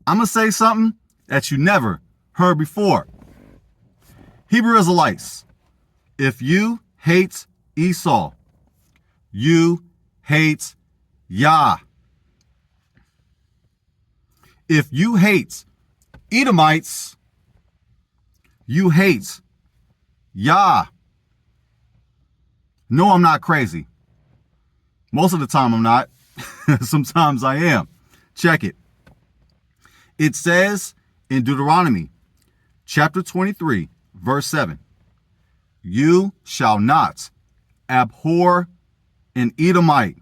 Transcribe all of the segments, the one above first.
I'm going to say something that you never heard before. Hebrew Israelites, if you hate Esau, you hate Yah. If you hate Edomites, you hate Yah. No, I'm not crazy. Most of the time I'm not. Sometimes I am. Check it. It says in Deuteronomy chapter 23, verse 7, you shall not abhor an Edomite.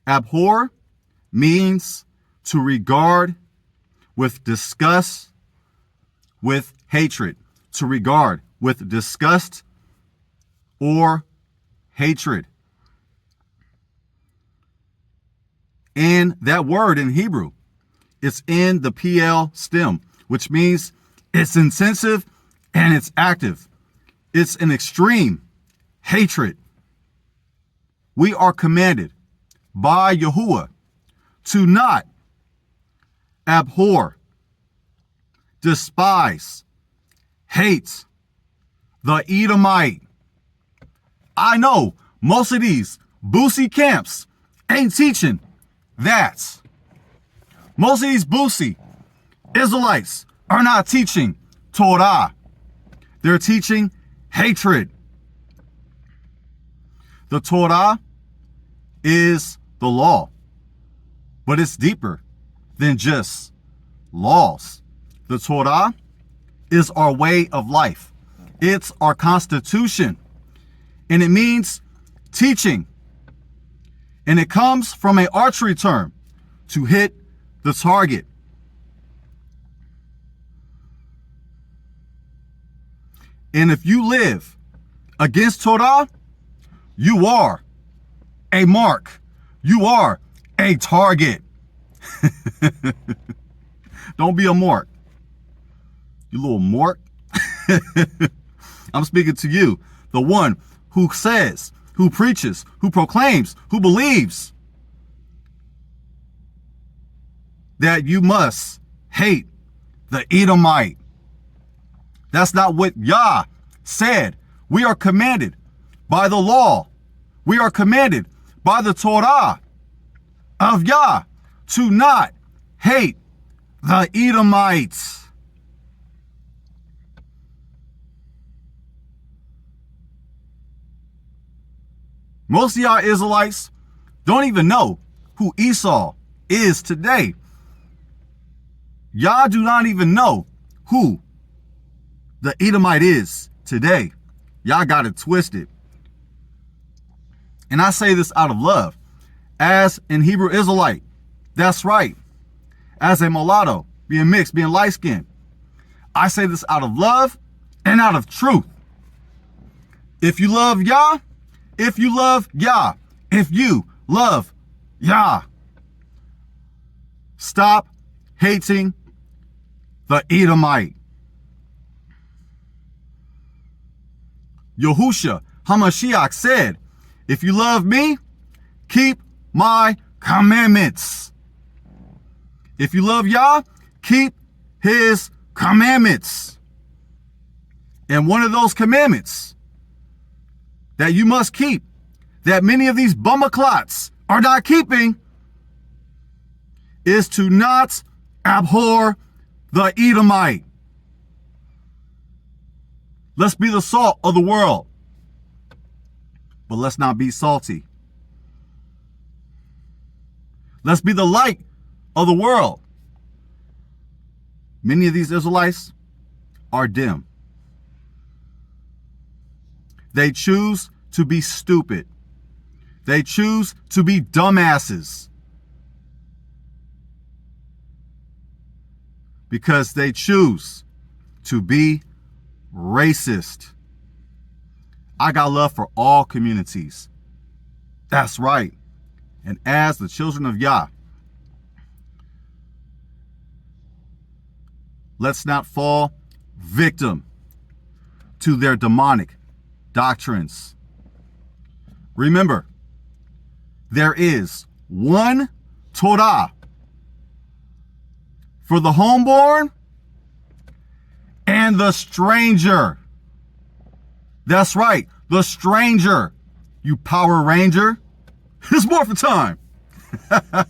Abhor means to regard with disgust, with hatred. To regard with disgust or hatred. And that word in Hebrew, it's in the PL stem, which means it's intensive and it's active. It's an extreme hatred. We are commanded by yahuah to not abhor, despise, hate the Edomite. I know most of these Boosie camps ain't teaching that. Most of these Boosie Israelites are not teaching Torah. They're teaching hatred. The Torah is the law, but it's deeper than just laws. The Torah is our way of life. It's our constitution. And it means teaching. And it comes from an archery term, to hit the target. And if you live against Torah, you are a mark. You are a target. Don't be a mark. You little mark. I'm speaking to you, the one who says, who preaches, who proclaims, who believes that you must hate the Edomite. That's not what Yah said. We are commanded by the law. We are commanded by the Torah of Yah to not hate the Edomites. Most of y'all Israelites don't even know who Esau is today. Y'all do not even know who the Edomite is today. Y'all got it twisted. And I say this out of love. As an Hebrew Israelite, that's right. As a mulatto, being mixed, being light-skinned, I say this out of love and out of truth. If you love Yah, if you love Yah, if you love Yah, stop hating the Edomite. Yahusha HaMashiach said, if you love me, keep my commandments. If you love Yah, keep his commandments. And one of those commandments that you must keep, that many of these bumaclots are not keeping, is to not abhor the Edomite. Let's be the salt of the world, but let's not be salty. Let's be the light of the world. Many of these Israelites are dim. They choose to be stupid. They choose to be dumbasses. Because they choose to be racist. I got love for all communities. That's right. And as the children of Yah, let's not fall victim to their demonic doctrines. Remember, there is one Torah for the homeborn and the stranger. That's right, the stranger. You Power Ranger. It's morphin' time. I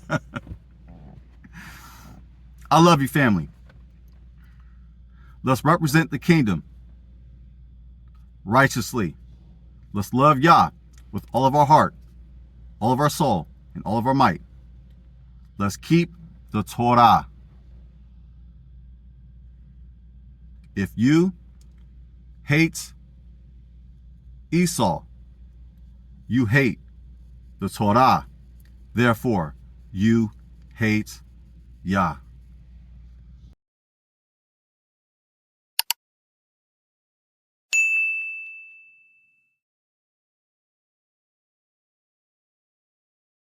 love you, family. Let's represent the kingdom righteously. Let's love Yah with all of our heart, all of our soul, and all of our might. Let's keep the Torah. If you hate Esau, you hate the Torah. Therefore, you hate Yah.